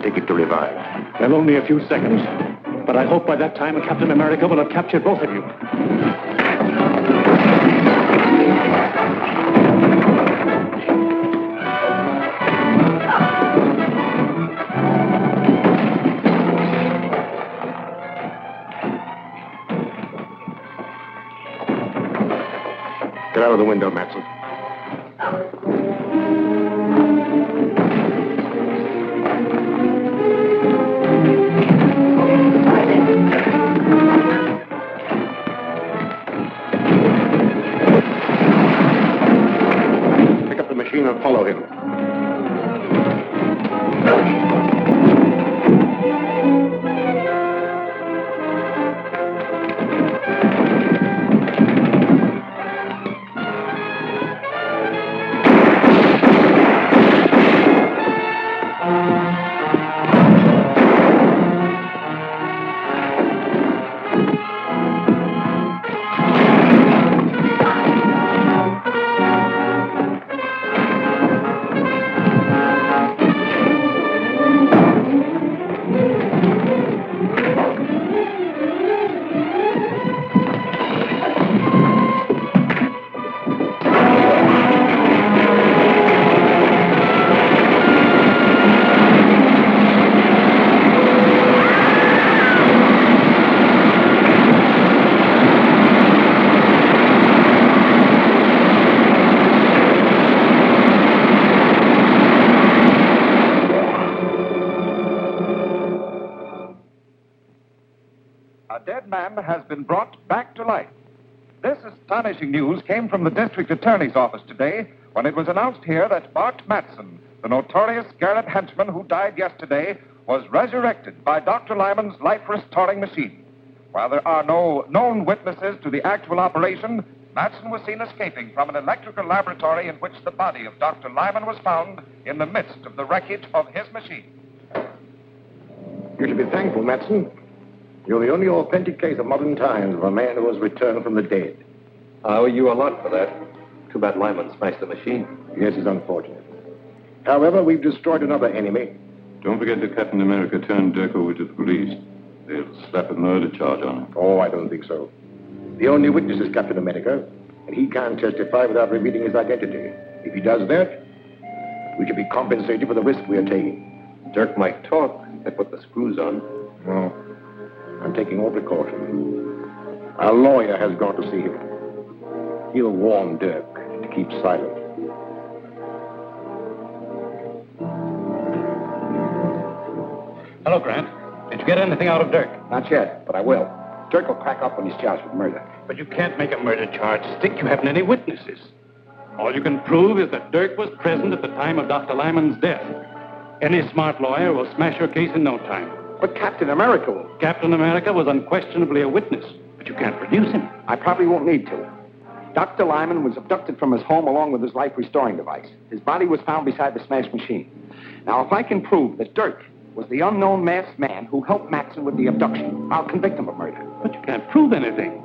take it to revive. Well, only a few seconds. But I hope by that time Captain America will have captured both of you. Get out of the window, Matson. Pick up the machine and follow him. A dead man has been brought back to life. This astonishing news came from the district attorney's office today when it was announced here that Bart Matson, the notorious Garrett henchman who died yesterday, was resurrected by Dr. Lyman's life-restoring machine. While there are no known witnesses to the actual operation, Matson was seen escaping from an electrical laboratory in which the body of Dr. Lyman was found in the midst of the wreckage of his machine. You should be thankful, Matson. You're the only authentic case of modern times of a man who has returned from the dead. I owe you a lot for that. Too bad Lyman smashed the machine. Yes, it's unfortunate. However, we've destroyed another enemy. Don't forget that Captain America turned Dirk over to the police. They'll slap a murder charge on him. Oh, I don't think so. The only witness is Captain America, and he can't testify without revealing his identity. If he does that, we should be compensated for the risk we are taking. Dirk might talk. They put the screws on. No. I'm taking all precautions. Our lawyer has gone to see him. He'll warn Dirk to keep silent. Hello, Grant. Did you get anything out of Dirk? Not yet, but I will. Dirk will crack up when he's charged with murder. But you can't make a murder charge stick. You haven't any witnesses. All you can prove is that Dirk was present at the time of Dr. Lyman's death. Any smart lawyer will smash your case in no time. But Captain America will. Captain America was unquestionably a witness, but you can't produce him. I probably won't need to. Dr. Lyman was abducted from his home along with his life-restoring device. His body was found beside the smashed machine. Now, if I can prove that Dirk was the unknown masked man who helped Matson with the abduction, I'll convict him of murder. But you can't prove anything.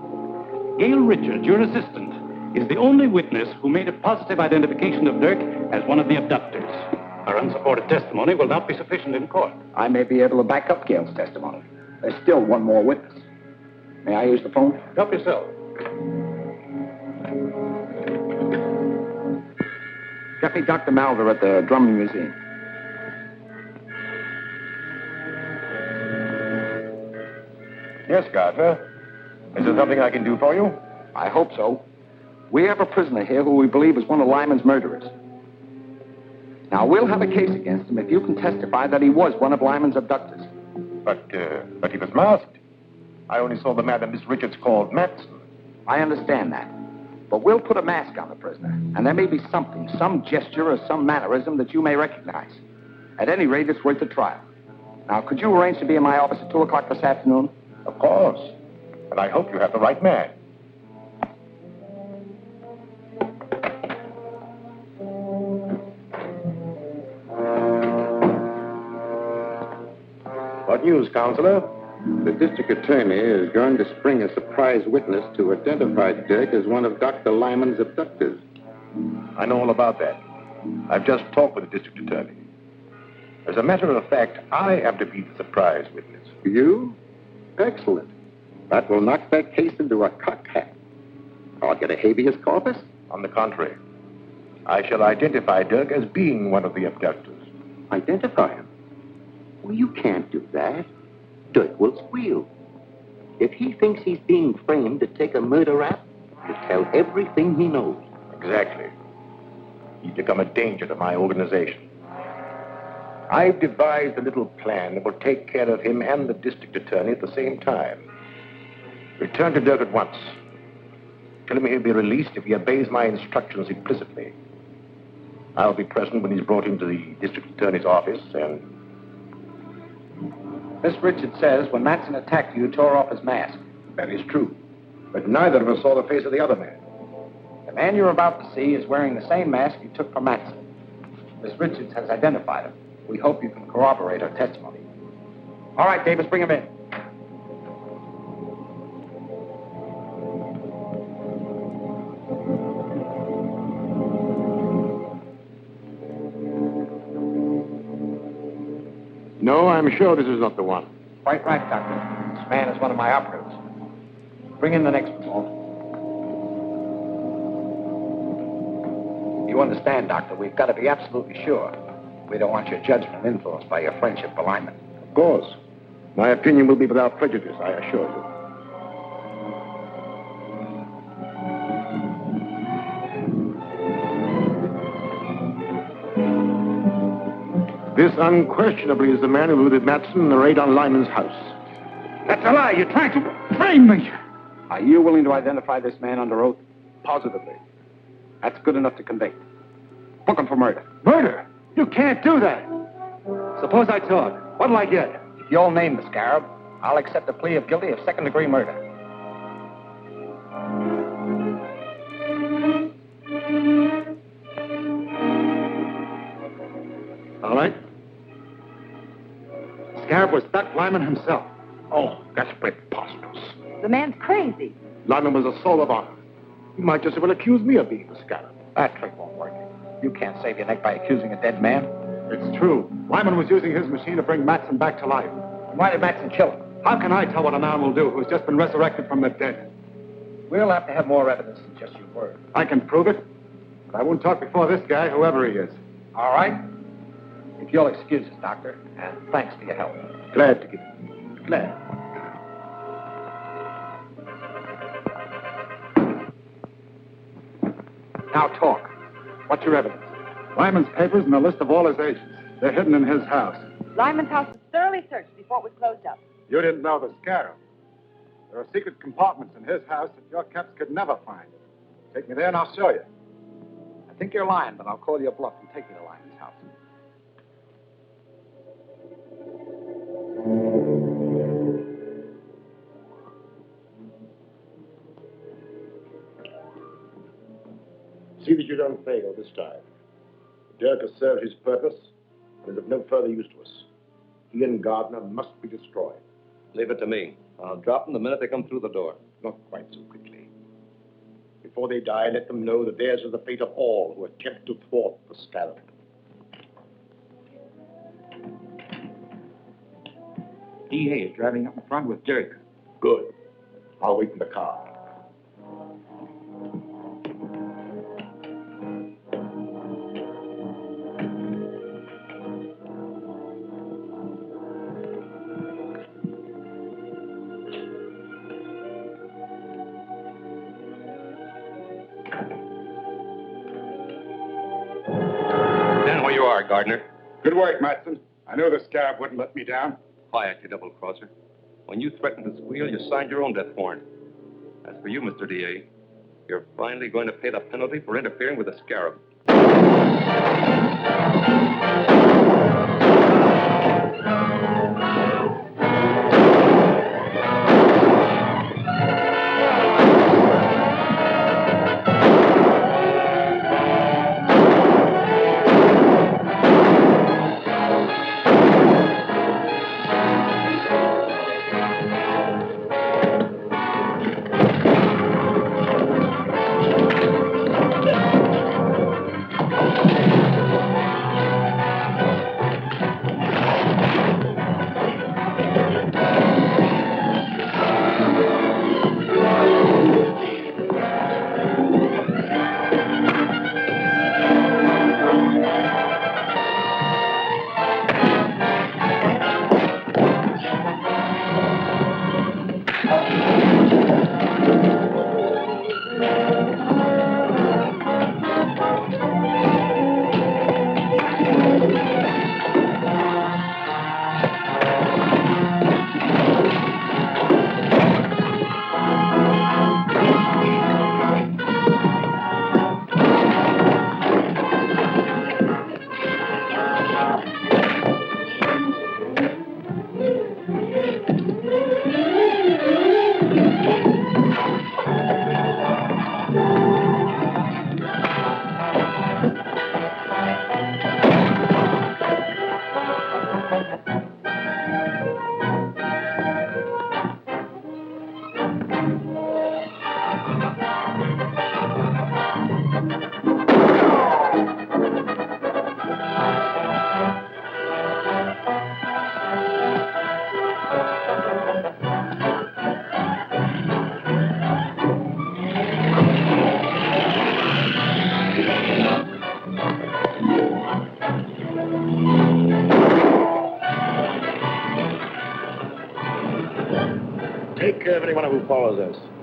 Gail Richards, your assistant, is the only witness who made a positive identification of Dirk as one of the abductors. Our unsupported testimony will not be sufficient in court. I may be able to back up Gail's testimony. There's still one more witness. May I use the phone? Help yourself. Get me Dr. Malver at the Drummond Museum. Yes, Gardner. Is there something I can do for you? I hope so. We have a prisoner here who we believe is one of Lyman's murderers. Now, we'll have a case against him if you can testify that he was one of Lyman's abductors. But he was masked. I only saw the man that Miss Richards called Matson. I understand that. But we'll put a mask on the prisoner, and there may be something, some gesture or some mannerism that you may recognize. At any rate, it's worth a trial. Now, could you arrange to be in my office at 2 o'clock this afternoon? Of course. And I hope you have the right man. What news, Counselor? The district attorney is going to spring a surprise witness to identify Dirk as one of Dr. Lyman's abductors. I know all about that. I've just talked with the district attorney. As a matter of fact, I am to be the surprise witness. You? Excellent. That will knock that case into a cocked hat. I'll get a habeas corpus. On the contrary, I shall identify Dirk as being one of the abductors. Identify him? Well, you can't do that. Dirk will squeal. If he thinks he's being framed to take a murder rap, he'll tell everything he knows. Exactly. He's become a danger to my organization. I've devised a little plan that will take care of him and the district attorney at the same time. Return to Dirk at once. Tell him he'll be released if he obeys my instructions implicitly. I'll be present when he's brought into the district attorney's office, and... Miss Richards says when Matson attacked you, tore off his mask. That is true. But neither of us saw the face of the other man. The man you're about to see is wearing the same mask you took from Matson. Miss Richards has identified him. We hope you can corroborate her testimony. All right, Davis, bring him in. No, I'm sure this is not the one. Quite right, Doctor. This man is one of my operatives. Bring in the next one, Walt. You understand, Doctor, we've got to be absolutely sure. We don't want your judgment influenced by your friendship for Lyman. Of course. My opinion will be without prejudice, I assure you. This unquestionably is the man who looted Matson in the raid on Lyman's house. That's a lie. You're trying to frame me. Are you willing to identify this man under oath? Positively. That's good enough to convict. Book him for murder. Murder? You can't do that. Suppose I talk. What'll I get? If you'll name the scarab, I'll accept a plea of guilty of second-degree murder. All right. Scarab was Doc Lyman himself. Oh, that's preposterous. The man's crazy. Lyman was a soul of honor. He might just as well accuse me of being the scarab. That trick won't work. You can't save your neck by accusing a dead man. It's true. Lyman was using his machine to bring Matson back to life. Why did Matson kill him? How can I tell what a man will do who's just been resurrected from the dead? We'll have to have more evidence than just your word. I can prove it, but I won't talk before this guy, whoever he is. All right? If you'll excuse us, Doctor, and thanks for your help. Glad to give it. Glad. Now talk. What's your evidence? Lyman's papers and a list of all his agents. They're hidden in his house. Lyman's house was thoroughly searched before it was closed up. You didn't know the scarab. There are secret compartments in his house that your caps could never find. Take me there and I'll show you. I think you're lying, but I'll call you a bluff and take you to Lyman's house. See that you don't fail this time. Dirk has served his purpose and is of no further use to us. He and Gardner must be destroyed. Leave it to me. I'll drop them the minute they come through the door. Not quite so quickly. Before they die, let them know that theirs is the fate of all who attempt to thwart the scarab. DA is driving up in front with Dirk. Good. I'll wait in the car. Gardner. Good work, Matson. I knew the scarab wouldn't let me down. Quiet, you double-crosser. When you threatened to squeal, you signed your own death warrant. As for you, Mr. DA, you're finally going to pay the penalty for interfering with the scarab. then follows us.